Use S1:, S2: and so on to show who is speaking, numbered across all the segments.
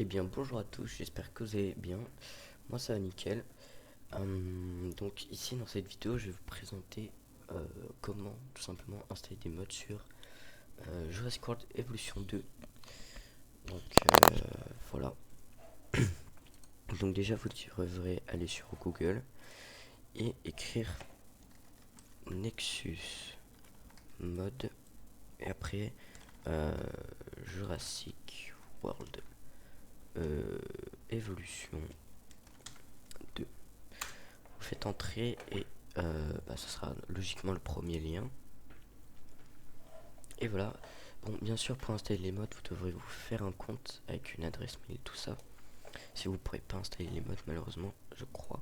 S1: Eh bien bonjour à tous, j'espère que vous allez bien. Moi ça va nickel. Donc ici dans cette vidéo je vais vous présenter comment tout simplement installer des mods sur Jurassic World Evolution 2. Donc voilà. Donc déjà vous devrez aller sur Google et écrire Nexus Mod et après Jurassic World Evolution 2. Vous faites entrer et ce sera logiquement le premier lien. Et voilà. Bon, bien sûr, pour installer les mods, vous devrez vous faire un compte avec une adresse mail, tout ça. Si vous ne pourrez pas installer les mods, malheureusement, je crois.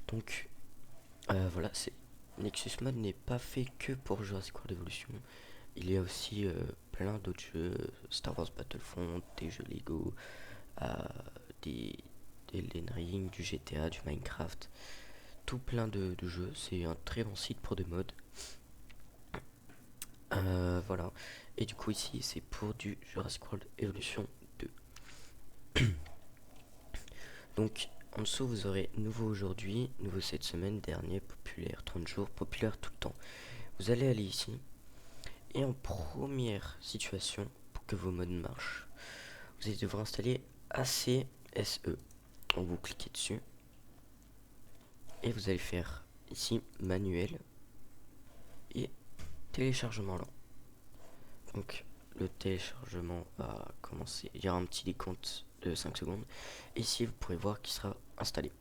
S1: Donc, voilà, Nexus Mod n'est pas fait que pour Jurassic World Evolution. Il y a aussi plein d'autres jeux, Star Wars Battlefront, des jeux Lego, euh, des, des Elden Ring, du GTA, du Minecraft. Tout plein de jeux. C'est un très bon site pour des mods. Voilà. Et du coup ici c'est pour du Jurassic World Evolution 2. Donc en dessous vous aurez nouveau aujourd'hui, nouveau cette semaine, dernier, populaire, 30 jours, populaire tout le temps. Vous allez aller ici. Et en première situation, pour que vos mods marchent, vous allez devoir installer ACSE. Donc vous cliquez dessus. Et vous allez faire ici manuel et téléchargement lent. Donc le téléchargement va commencer. Il y aura un petit décompte de 5 secondes. Et ici vous pourrez voir qu'il sera installé.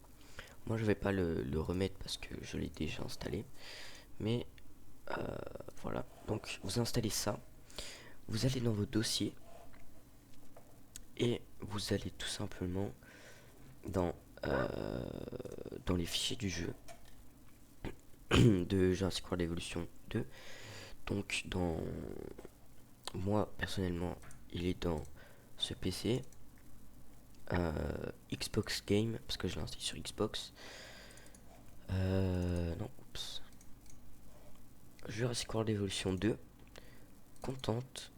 S1: Moi je vais pas le remettre parce que je l'ai déjà installé. Mais voilà. Donc vous installez ça. Vous allez dans vos dossiers. Et vous allez tout simplement dans, euh, dans les fichiers du jeu de Jurassic World Evolution 2. Donc dans moi personnellement il est dans ce PC. Xbox Game parce que je l'ai installé sur Xbox. Non, oups. Jurassic World Evolution 2, Content,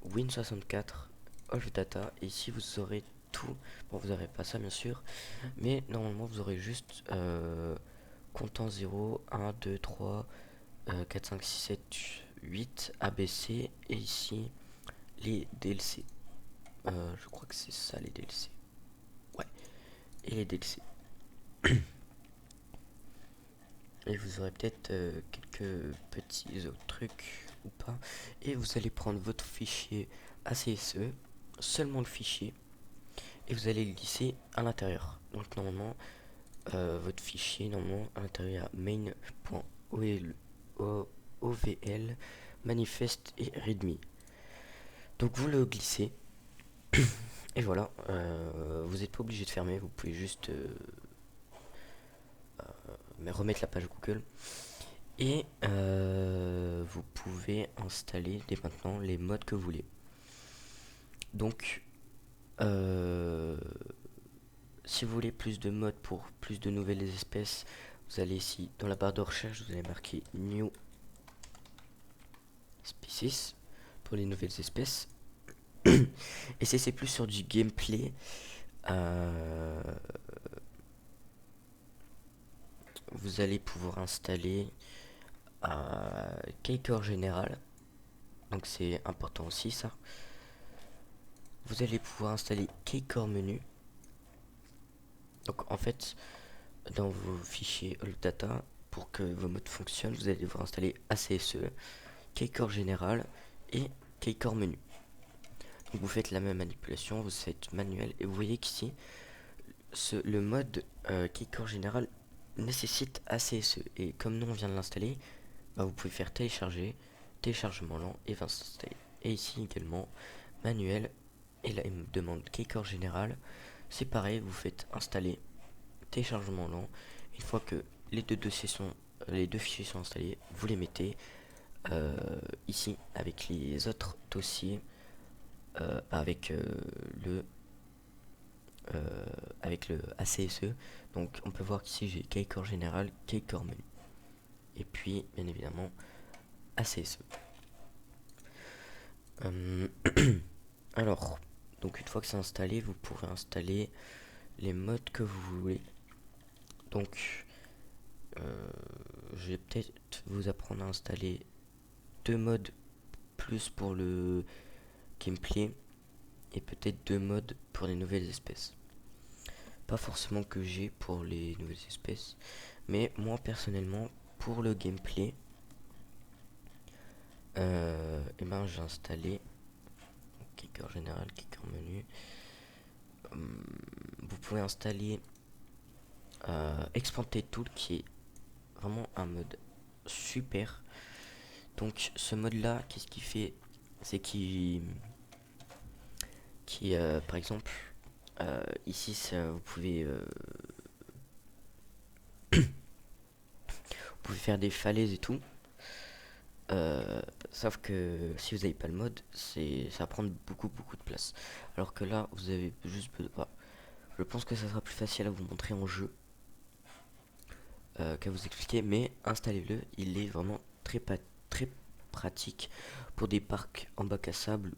S1: Win64, All Data. Et ici vous aurez tout. Bon, vous n'aurez pas ça bien sûr, mais normalement vous aurez juste Content 0, 1, 2, 3, 4, 5, 6, 7, 8, ABC. Et ici les DLC. Je crois que c'est ça les DLC. Ouais, et les DLC. Et vous aurez peut-être quelques petits autres trucs ou pas. Et vous allez prendre votre fichier ACSE, seulement le fichier, et vous allez le glisser à l'intérieur. Donc normalement, votre fichier, normalement, à l'intérieur, main.ovl, manifeste et readme. Donc vous le glissez, et voilà, vous n'êtes pas obligé de fermer, vous pouvez juste remettre la page Google. Et vous pouvez installer dès maintenant les mods que vous voulez. Donc, si vous voulez plus de mods pour plus de nouvelles espèces, vous allez ici dans la barre de recherche, vous allez marquer New Species pour les nouvelles espèces. Et si c'est plus sur du gameplay, vous allez pouvoir installer Keycore Général. Donc c'est important aussi ça. Vous allez pouvoir installer Keycore Menu. Donc en fait, dans vos fichiers All Data, pour que vos modes fonctionnent, vous allez devoir installer ACSE, Keycore Général et Keycore Menu. Donc vous faites la même manipulation, vous faites manuel et vous voyez qu'ici, le mode Keycore Général nécessite ACSE. Et comme nous on vient de l'installer, vous pouvez faire télécharger, téléchargement lent et va s'installer. Et ici également, manuel, et là il me demande Keycore Général. C'est pareil, vous faites installer, téléchargement lent. Une fois que les deux fichiers sont installés, vous les mettez ici avec les autres dossiers, avec avec le ACSE. Donc on peut voir qu'ici j'ai Keycore Général, Keycore Menu, et puis bien évidemment ACSE. Alors Donc une fois que c'est installé, vous pourrez installer les modes que vous voulez. Donc je vais peut-être vous apprendre à installer deux modes plus pour le gameplay et peut-être deux modes pour les nouvelles espèces. Pas forcément que j'ai pour les nouvelles espèces, mais moi personnellement pour le gameplay, et ben j'ai installé kicker général, kicker menu. Vous pouvez installer Expanded Tool qui est vraiment un mode super. Donc ce mode là, qu'est-ce qu'il fait? C'est qui par exemple ici vous pouvez faire des falaises et tout. Sauf que si vous n'avez pas le mode, ça va prendre beaucoup de place. Alors que là, vous avez juste besoin. Je pense que ça sera plus facile à vous montrer en jeu qu'à vous expliquer, mais installez-le, il est vraiment très pratique pour des parcs en bac à sable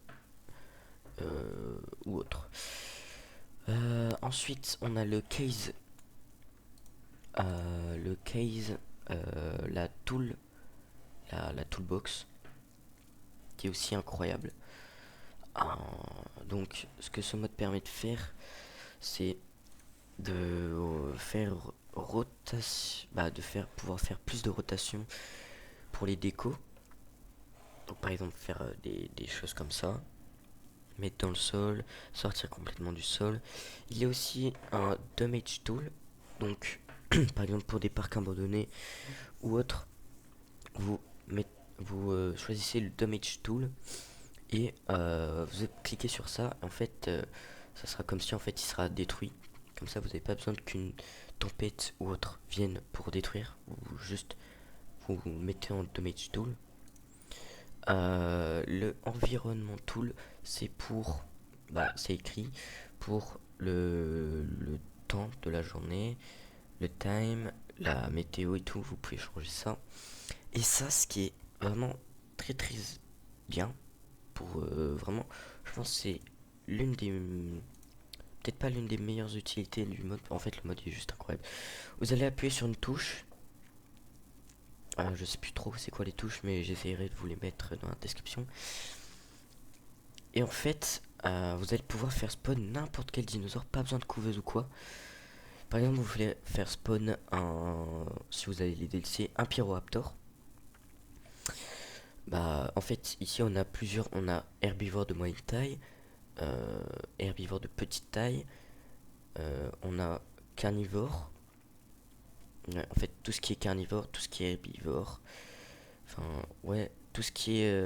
S1: ou autre. Ensuite, on a le case, la tool, la toolbox, qui est aussi incroyable. Donc, ce que ce mode permet de faire, c'est de faire rotation, pouvoir faire plus de rotation pour les décos. Donc par exemple faire des choses comme ça, mettre dans le sol, sortir complètement du sol. Il y a aussi un damage tool, donc par exemple pour des parcs abandonnés ou autres, vous choisissez le damage tool et vous cliquez sur ça. En fait, ça sera comme si en fait il sera détruit. Comme ça, vous n'avez pas besoin qu'une tempête ou autre vienne pour détruire. Ou juste vous mettez en damage tool. Le environnement tool, c'est pour, c'est écrit pour le temps de la journée, le time, la météo et tout. Vous pouvez changer ça. Et ça, ce qui est vraiment très bien pour vraiment, je pense que c'est l'une des, peut-être pas l'une des meilleures utilités du mode. En fait, le mode est juste incroyable. Vous allez appuyer sur une touche. Je sais plus trop c'est quoi les touches, mais j'essaierai de vous les mettre dans la description. Et en fait, vous allez pouvoir faire spawn n'importe quel dinosaure, pas besoin de couveuse ou quoi. Par exemple, vous voulez faire spawn si vous avez les DLC, un Pyroraptor. En fait, ici on a herbivore de moyenne taille, herbivore de petite taille, on a carnivore. En fait, tout ce qui est carnivore, tout ce qui est herbivore, enfin, ouais, tout ce qui est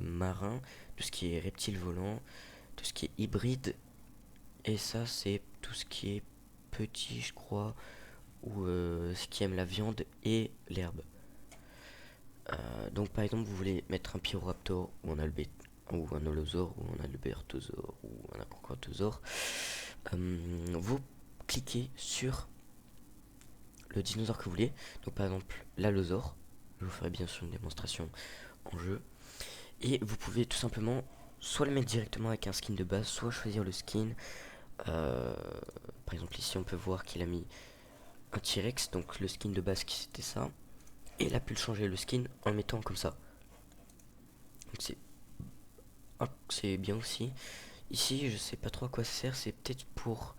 S1: marin, tout ce qui est reptile volant, tout ce qui est hybride, et ça, c'est tout ce qui est petit, je crois, ou ce qui aime la viande et l'herbe. Donc, par exemple, vous voulez mettre un Pyroraptor ou ou un Holosaure, ou un Albertosaure, ou un Acrocanthosaure. Vous cliquez sur le dinosaure que vous voulez. Donc par exemple l'allosaure. Je vous ferai bien sûr une démonstration en jeu. Et vous pouvez tout simplement soit le mettre directement avec un skin de base, soit choisir le skin. Par exemple ici on peut voir qu'il a mis un T-Rex, donc le skin de base qui c'était ça. Et il a pu le changer le skin en le mettant comme ça. Donc c'est bien aussi. Ici je sais pas trop à quoi ça sert, c'est peut-être pour,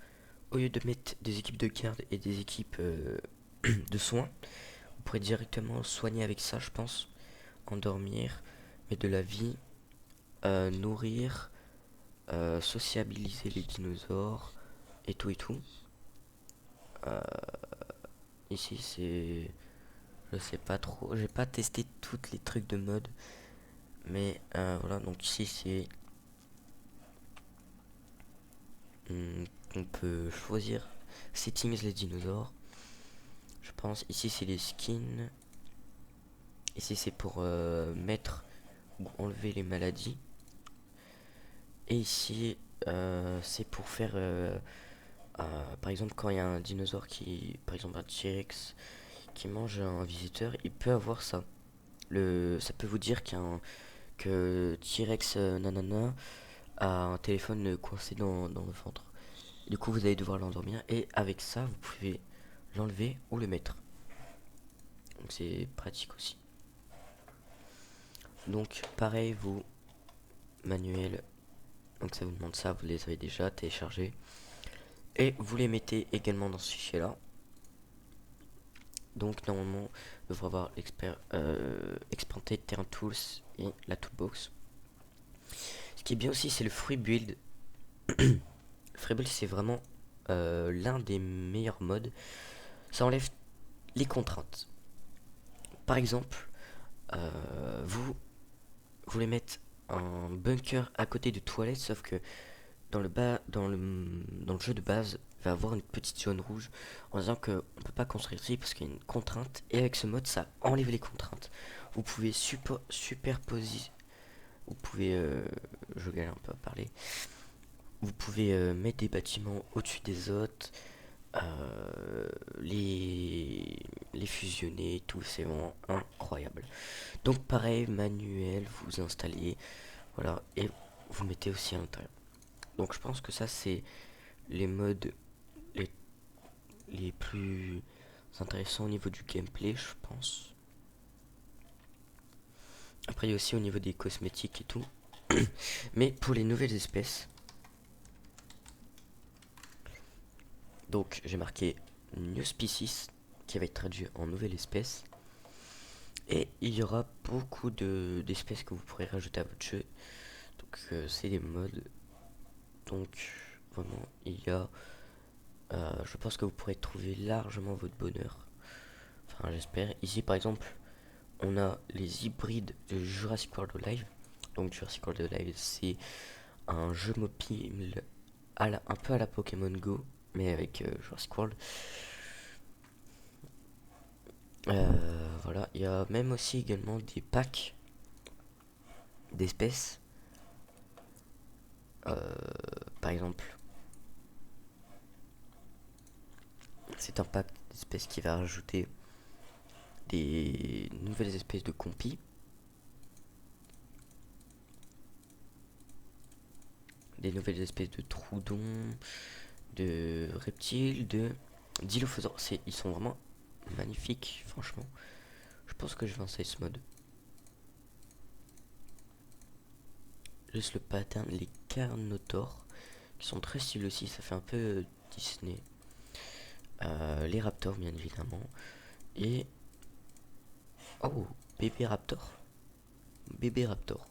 S1: au lieu de mettre des équipes de garde et des équipes de soins, vous pourrez directement soigner avec ça, je pense. Endormir, mettre de la vie, nourrir, sociabiliser les dinosaures, et tout et tout. Ici, c'est... Je sais pas trop. J'ai pas testé tous les trucs de mode. Mais voilà, donc ici, c'est... on peut choisir settings les dinosaures. Je pense, ici, c'est les skins. Ici, c'est pour mettre ou enlever les maladies. Et ici, c'est pour faire... par exemple, quand il y a un dinosaure qui... Par exemple, un T-Rex qui mange un visiteur, il peut avoir ça. Ça peut vous dire que T-Rex nanana à un téléphone coincé dans le ventre. Du coup, vous allez devoir l'endormir et avec ça, vous pouvez l'enlever ou le mettre. Donc c'est pratique aussi. Donc pareil, vous manuel. Donc ça vous demande ça, vous les avez déjà téléchargés. Et vous les mettez également dans ce fichier là. Donc normalement, vous devrez avoir Expanded Terrain Tools et la Toolbox. Ce qui est bien aussi, c'est le Free Build. Le Free Build, c'est vraiment l'un des meilleurs modes. Ça enlève les contraintes. Par exemple, vous voulez mettre un bunker à côté de toilettes, sauf que dans le jeu de base, il va avoir une petite zone rouge en disant que on peut pas construire ici parce qu'il y a une contrainte. Et avec ce mode, ça enlève les contraintes. Vous pouvez superposer. Vous pouvez, je galère un peu à parler. Vous pouvez mettre des bâtiments au-dessus des autres, les fusionner, tout, c'est vraiment incroyable. Donc pareil, manuel, vous installez, voilà, et vous mettez aussi à l'intérieur. Donc je pense que ça c'est les modes les, les plus intéressants au niveau du gameplay, je pense. Après il y a aussi au niveau des cosmétiques et tout. Mais pour les nouvelles espèces, donc j'ai marqué New Species qui va être traduit en nouvelle espèce. Et il y aura beaucoup d'espèces que vous pourrez rajouter à votre jeu. Donc c'est des modes. Donc vraiment il y a je pense que vous pourrez trouver largement votre bonheur. Enfin j'espère. Ici par exemple on a les hybrides de Jurassic World Live. Donc Jurassic World Live c'est un jeu mobile un peu à la Pokémon Go mais avec Jurassic World. Voilà, il y a même aussi également des packs d'espèces. Par exemple, c'est un pack d'espèces qui va rajouter des nouvelles espèces de compis, des nouvelles espèces de troudons, de reptiles, de dilophosaures. Ils sont vraiment magnifiques, franchement. Je pense que je vais installer ce mode. Juste le pattern, les Carnotaures, qui sont très stylés aussi, ça fait un peu Disney. Les Raptors, bien évidemment. Et... Oh, bébé Raptor. Bébé Raptor.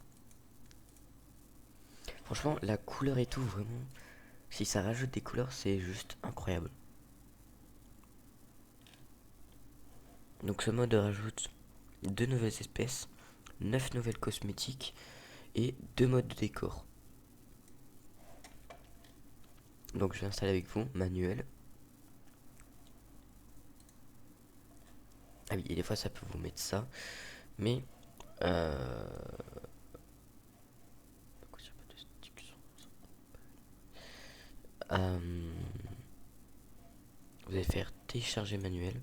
S1: Franchement, la couleur et tout, vraiment... Si ça rajoute des couleurs, c'est juste incroyable. Donc ce mode rajoute 2 nouvelles espèces, 9 nouvelles cosmétiques et 2 modes de décor. Donc je vais installer avec vous, manuel. Ah oui, et des fois ça peut vous mettre ça, mais vous allez faire télécharger manuel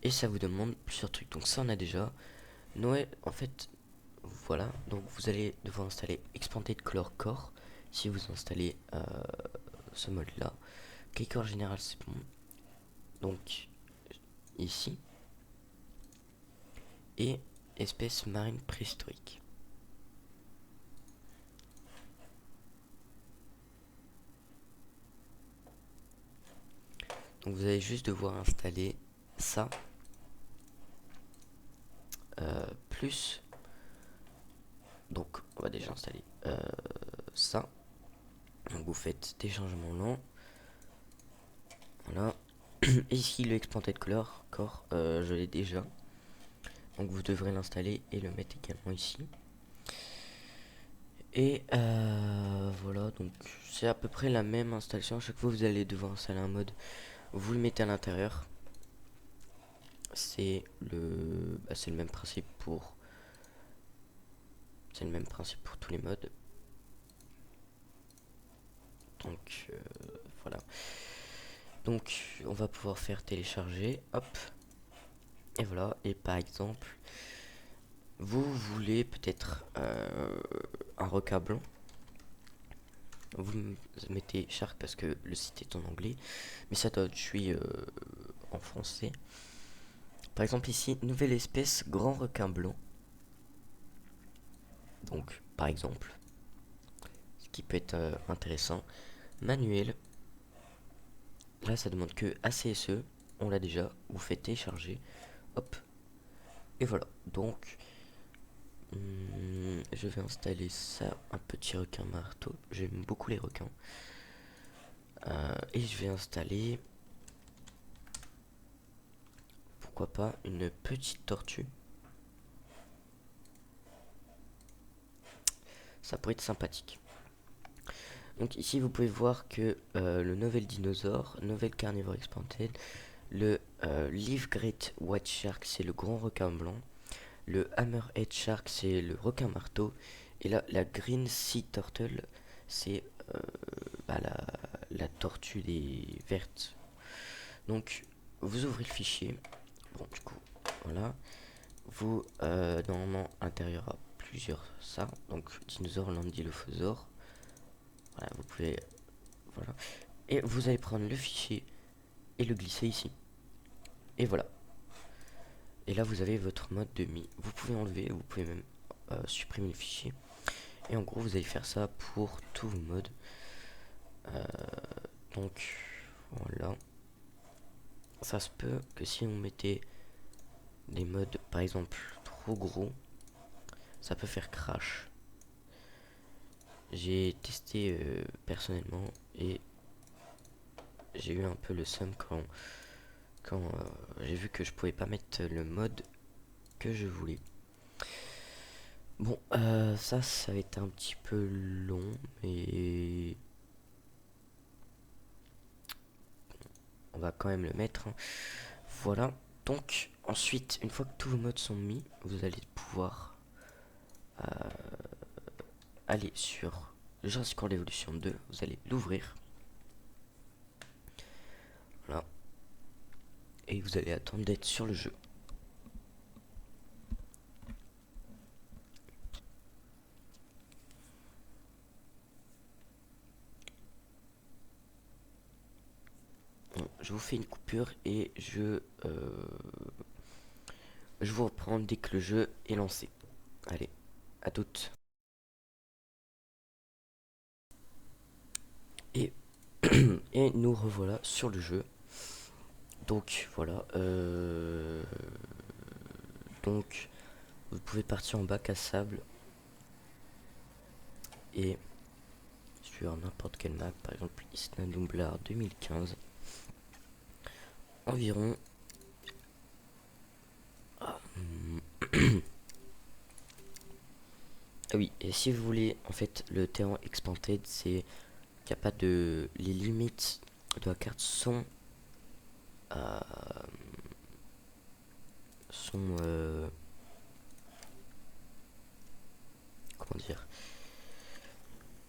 S1: et ça vous demande plusieurs trucs. Donc ça on a déjà. Noël, en fait, voilà. Donc vous allez devoir installer Expanded Color Core si vous installez ce mode là. Clicker général c'est bon. Donc ici et espèce marine préhistorique. Donc vous allez juste devoir installer ça plus. Donc on va déjà installer ça. Donc vous faites des changements lents. Voilà. Et ici le Expanded Color Core, je l'ai déjà. Donc vous devrez l'installer et le mettre également ici. Et voilà, donc c'est à peu près la même installation. À chaque fois vous allez devoir installer un mode, vous le mettez à l'intérieur. C'est le même principe pour tous les modes. Donc voilà. Donc on va pouvoir faire télécharger, hop. Et voilà, et par exemple, vous voulez peut-être un requin blanc. vous mettez Shark parce que le site est en anglais, mais ça doit, je suis en français. Par exemple ici, nouvelle espèce, grand requin blanc. Donc, par exemple, ce qui peut être intéressant. Manuel, là ça demande que ACSE, on l'a déjà, vous faites télécharger, hop, et voilà. Donc, je vais installer ça, un petit requin marteau, j'aime beaucoup les requins. Et je vais installer, pourquoi pas, une petite tortue. Ça pourrait être sympathique. Donc ici vous pouvez voir que le novel dinosaure, novel carnivore expanded, le leaf great white shark c'est le grand requin blanc, le hammerhead shark c'est le requin marteau, et là la green sea turtle c'est la tortue des vertes. Donc vous ouvrez le fichier, bon du coup voilà, vous normalement à l'intérieur à plusieurs ça, donc dinosaure, l'andylophosore, voilà vous pouvez, voilà, et vous allez prendre le fichier et le glisser ici, et voilà, et là vous avez votre mode de mi, vous pouvez enlever, vous pouvez même supprimer le fichier, et en gros vous allez faire ça pour tous vos modes. Donc voilà, ça se peut que si on mettait des modes par exemple trop gros, ça peut faire crash. J'ai testé personnellement et j'ai eu un peu le seum quand j'ai vu que je pouvais pas mettre le mode que je voulais. Bon, ça va être un petit peu long, mais on va quand même le mettre, hein. Voilà, donc ensuite, une fois que tous vos modes sont mis, vous allez pouvoir aller sur Jurassic World Evolution 2, vous allez l'ouvrir. Voilà. Et vous allez attendre d'être sur le jeu. Bon, je vous fais une coupure et je vous reprends dès que le jeu est lancé. Allez, à toutes. Et, et nous revoilà sur le jeu. Donc voilà. Donc vous pouvez partir en bac à sable et sur n'importe quelle map, par exemple Isla Nublar 2015. Environ. Ah oui, et si vous voulez, en fait, le terrain expanded, c'est qu'il n'y a pas de... Les limites de la carte sont... euh, sont... comment dire,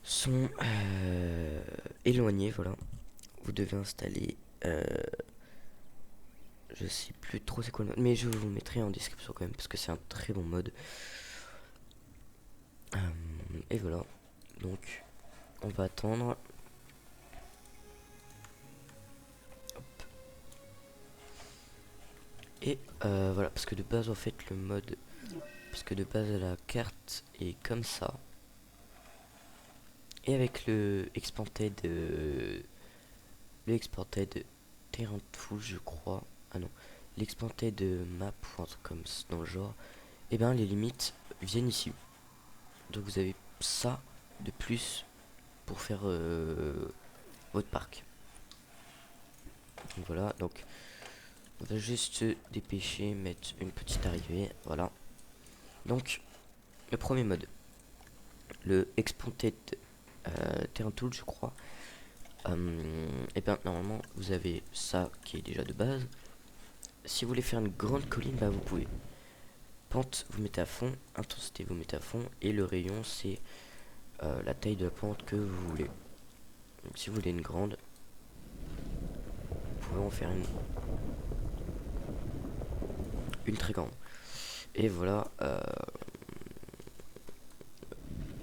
S1: sont éloignées, voilà. Vous devez installer... je sais plus trop c'est quoi le mode, mais je vous le mettrai en description quand même, parce que c'est un très bon mode. Et voilà, donc on va attendre. Et voilà, parce que de base en fait le mode, parce que de base la carte est comme ça. Et avec le exported terrain de fou je crois, ah non, l'exported map ou un truc comme ça dans le genre, et ben les limites viennent ici. Donc vous avez ça de plus pour faire votre parc. Donc voilà, donc on va juste se dépêcher, mettre une petite arrivée, voilà. Donc le premier mode, le Exported Terrain Tool je crois. Et bien normalement vous avez ça qui est déjà de base. Si vous voulez faire une grande colline, bah vous pouvez. Pente vous mettez à fond, intensité vous mettez à fond, et le rayon c'est la taille de la pente que vous voulez. Donc si vous voulez une grande, vous pouvez en faire une très grande. Et voilà,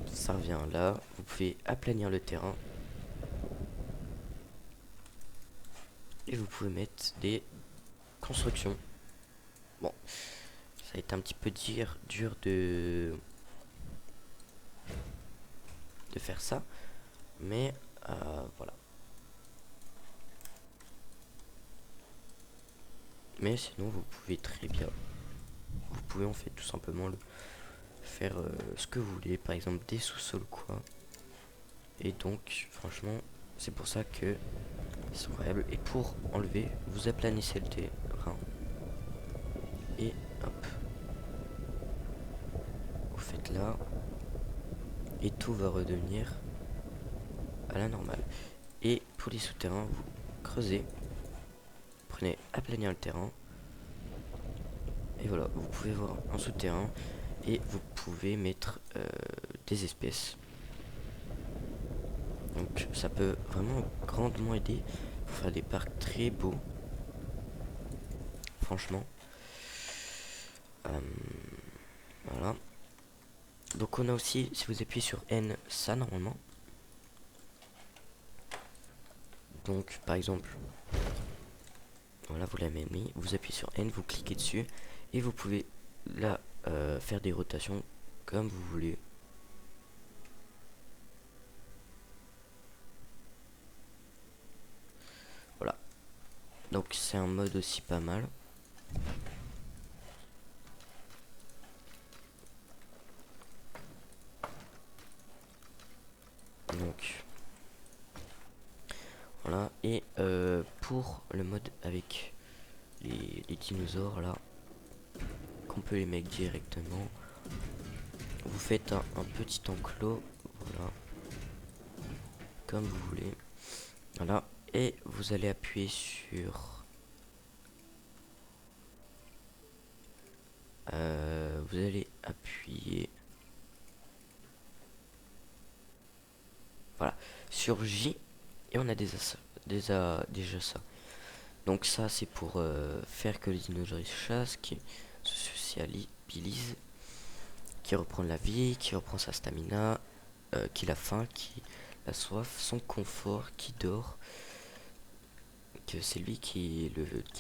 S1: ça revient là. Vous pouvez aplanir le terrain et vous pouvez mettre des constructions. Bon, ça a été un petit peu dur de faire ça, mais voilà. Mais sinon vous pouvez très bien, vous pouvez en fait tout simplement faire ce que vous voulez, par exemple des sous-sols quoi. Et donc franchement c'est pour ça que c'est incroyable. Et pour enlever, vous aplanissez le terrain et hop, vous faites là et tout va redevenir à la normale. Et pour les souterrains, vous creusez, prenez aplanir le terrain et voilà, vous pouvez voir un souterrain et vous pouvez mettre des espèces. Donc ça peut vraiment grandement aider pour faire des parcs très beaux, franchement. Voilà. Donc on a aussi, si vous appuyez sur N, ça normalement. Donc par exemple, voilà, vous l'avez mis, vous appuyez sur N, vous cliquez dessus et vous pouvez là faire des rotations comme vous voulez. Voilà. Donc c'est un mode aussi pas mal. Donc voilà. Et pour le mode avec les dinosaures là, qu'on peut les mettre directement, vous faites un petit enclos, voilà, comme vous voulez. Voilà. Et vous allez appuyer sur vous allez appuyer voilà sur J et on a déjà ça. Donc ça c'est pour faire que les dinosaures chassent, qui se sociabilisent, qui reprend la vie, qui reprend sa stamina, qui a faim, qui a soif, son confort, qui dort, que c'est lui qui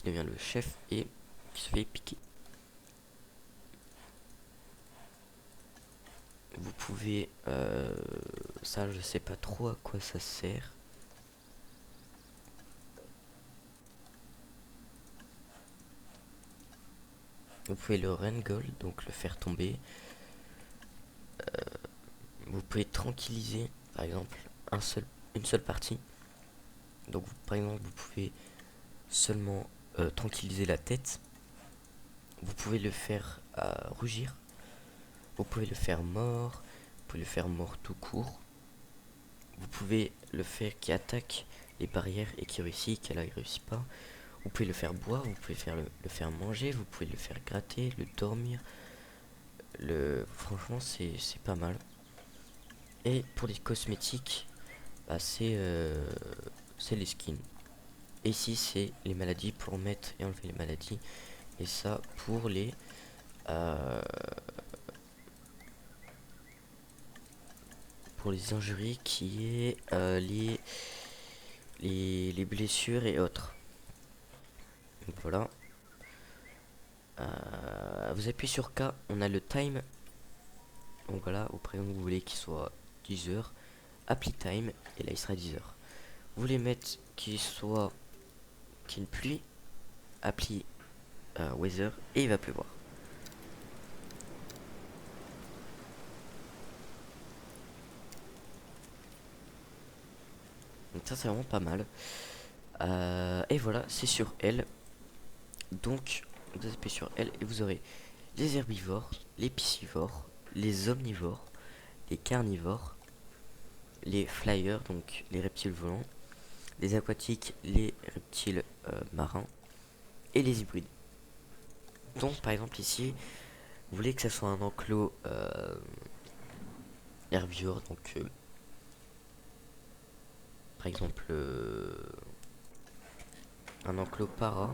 S1: devient le chef et qui se fait piquer. Vous pouvez ça je sais pas trop à quoi ça sert. Vous pouvez le Rengold, donc le faire tomber. Vous pouvez tranquilliser, par exemple, une seule partie. Donc, par exemple, vous pouvez seulement tranquilliser la tête. Vous pouvez le faire rougir. Vous pouvez le faire mort. Vous pouvez le faire mort tout court. Vous pouvez le faire qui attaque les barrières et qui réussit, qu'elle ne réussit pas. Vous pouvez le faire boire, vous pouvez le faire manger, vous pouvez le faire gratter, le dormir. Franchement, c'est pas mal. Et pour les cosmétiques, bah, c'est les skins. Et ici, c'est les maladies pour mettre et enlever les maladies. Et ça, pour euh, les injuries qui est les blessures et autres. Donc voilà. Vous appuyez sur K, on a le time. Donc voilà, au prénom vous voulez qu'il soit 10 heures. Apply time, et là il sera 10 heures. Vous voulez mettre qu'il y ait une pluie, apply weather, et il va pleuvoir. Donc ça c'est vraiment pas mal. Et voilà, c'est sur L. Donc vous appuyez sur L et vous aurez les herbivores, les piscivores, les omnivores, les carnivores, les flyers, donc les reptiles volants, les aquatiques, les reptiles marins et les hybrides. Donc par exemple ici, vous voulez que ça soit un enclos herbivore, donc par exemple un enclos para.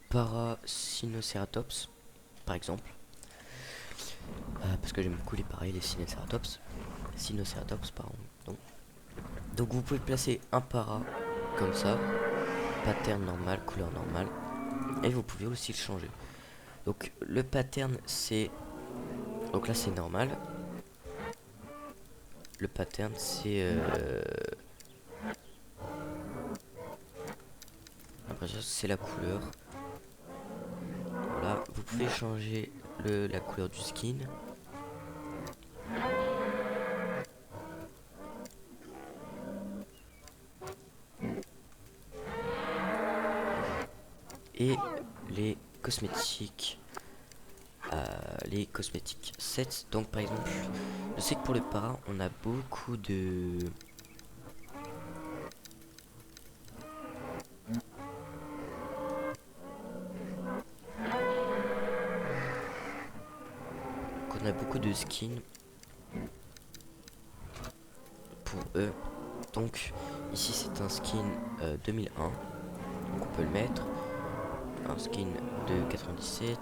S1: Paracinoceratops par exemple. parce que j'aime beaucoup les pareils, les Sinnoceratops. Sinnoceratops, pardon. Donc vous pouvez placer un para comme ça, pattern normal, couleur normale, et vous pouvez aussi le changer. Donc le pattern c'est, donc là c'est normal. Le pattern c'est après ça c'est la couleur. Voilà, vous pouvez changer la couleur du skin. Et les cosmétiques, sets. Donc par exemple, je sais que pour le para, on a beaucoup de skins pour eux. Donc ici c'est un skin 2001, donc on peut le mettre. Un skin de 97.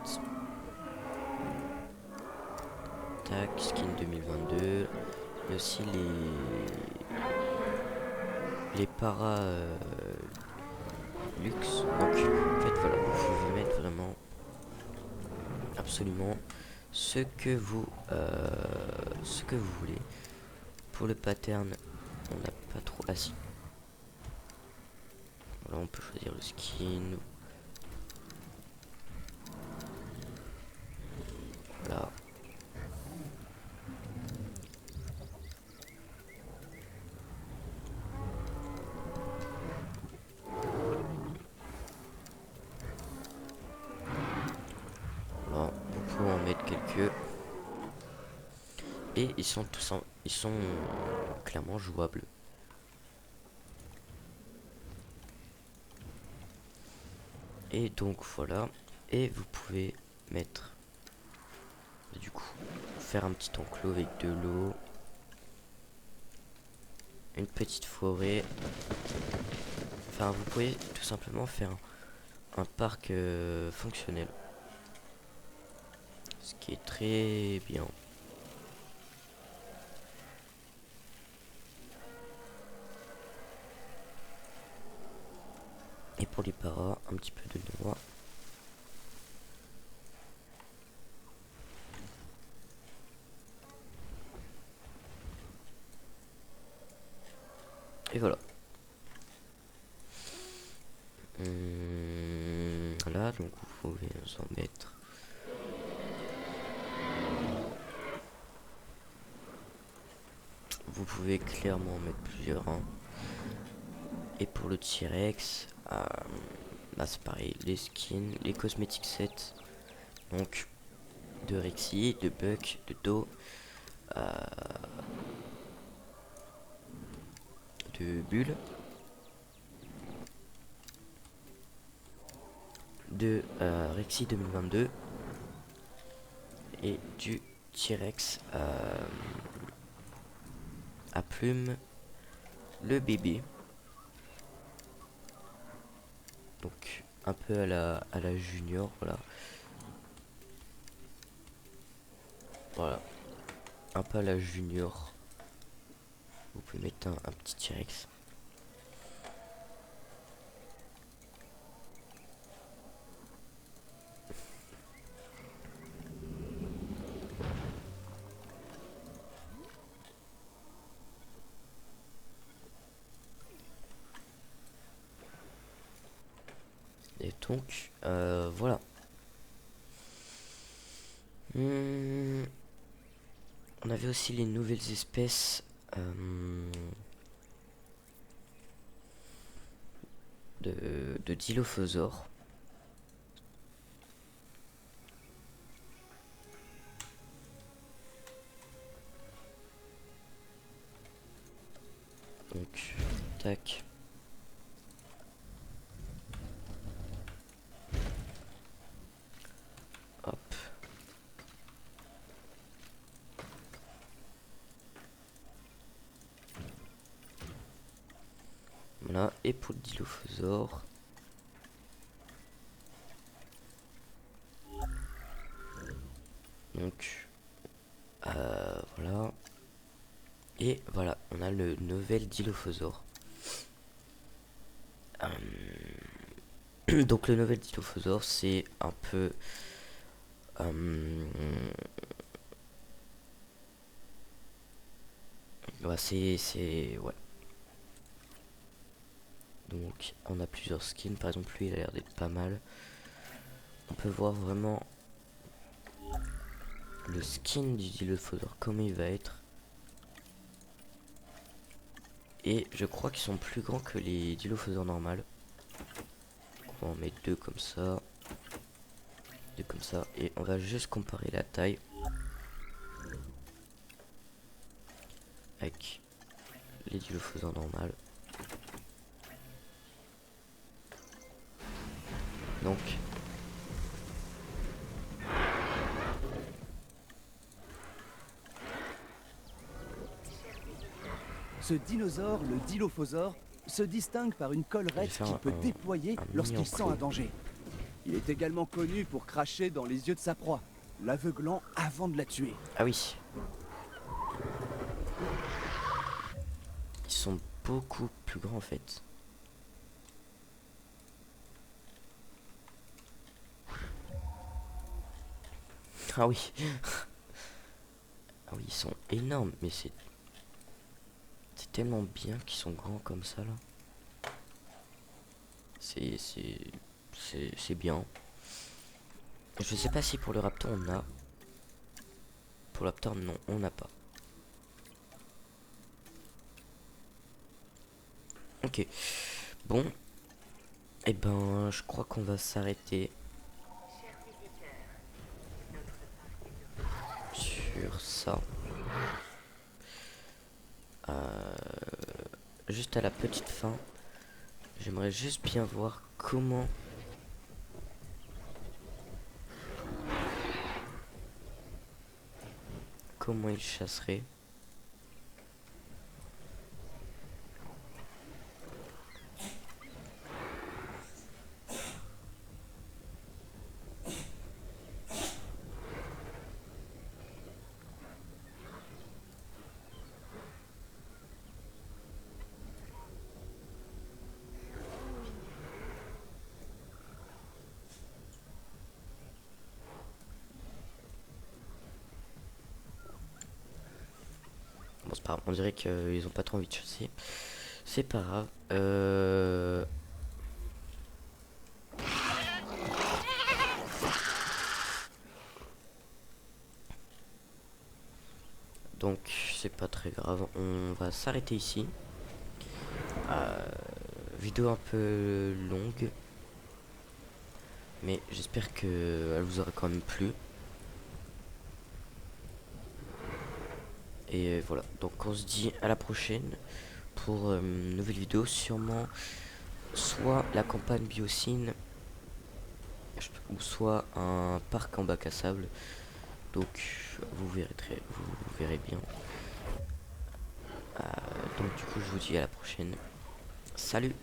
S1: Tac, skin 2022. Mais aussi les para luxe. Donc en fait voilà, vous pouvez mettre vraiment absolument ce que vous voulez. Pour le pattern, on n'a pas trop assis. Voilà, on peut choisir le skin. Voilà. Voilà, vous pouvez en mettre quelques. Et ils sont clairement jouables. Et donc voilà. Et vous pouvez mettre, du coup, faire un petit enclos avec de l'eau, une petite forêt. Enfin, vous pouvez tout simplement faire un parc fonctionnel, ce qui est très bien. Et pour les paras, un petit peu de noix. Et voilà. Voilà, donc vous pouvez en mettre. Vous pouvez clairement en mettre plusieurs. Hein. Et pour le T-Rex, bah c'est pareil, les skins, les cosmétiques sets. Donc de Rexy, de Buck, de Do, de Bulle, de Rexy 2022 et du T-Rex à plume, le bébé. Donc un peu à la junior, voilà. Voilà. Un peu à la junior. Vous pouvez mettre un petit T-Rex. Et donc, voilà. On avait aussi les nouvelles espèces de Dilophosaures. Donc, tac. Hop. Voilà, et pour le Dilophosaure. Donc, Voilà. Et voilà, on a le nouvel Dilophosaure. Donc le nouvel Dilophosaure, c'est un peu... ouais, ouais. Donc on a plusieurs skins, par exemple lui il a l'air d'être pas mal. On peut voir vraiment le skin du Dilophosaure, comment il va être. Et je crois qu'ils sont plus grands que les Dilophosaures normales. On va en mettre deux comme ça. Deux comme ça. Et on va juste comparer la taille avec les Dilophosaures normales. Donc
S2: ce dinosaure, le Dilophosaure, se distingue par une collerette qu'il peut déployer lorsqu'il sent un danger. Il est également connu pour cracher dans les yeux de sa proie, l'aveuglant avant de la tuer.
S1: ah oui. Ils sont beaucoup plus grands en fait. Ah oui. Ah oui, ils sont énormes, mais c'est tellement bien qu'ils sont grands comme ça là. C'est bien. Je sais pas si pour le raptor on a. Pour le raptor non, on n'a pas. Ok. Bon. Et ben je crois qu'on va s'arrêter sur ça. Juste à la petite fin. J'aimerais juste bien voir comment il chasserait. Bon, c'est pas grave, on dirait qu'ils ont pas trop envie de chasser. C'est pas grave. Donc c'est pas très grave. On va s'arrêter ici. Vidéo un peu longue. Mais j'espère qu'elle vous aura quand même plu. Et voilà, donc on se dit à la prochaine pour une nouvelle vidéo, sûrement soit la campagne Biocine ou soit un parc en bac à sable. Donc vous verrez bien. Donc du coup je vous dis à la prochaine. Salut!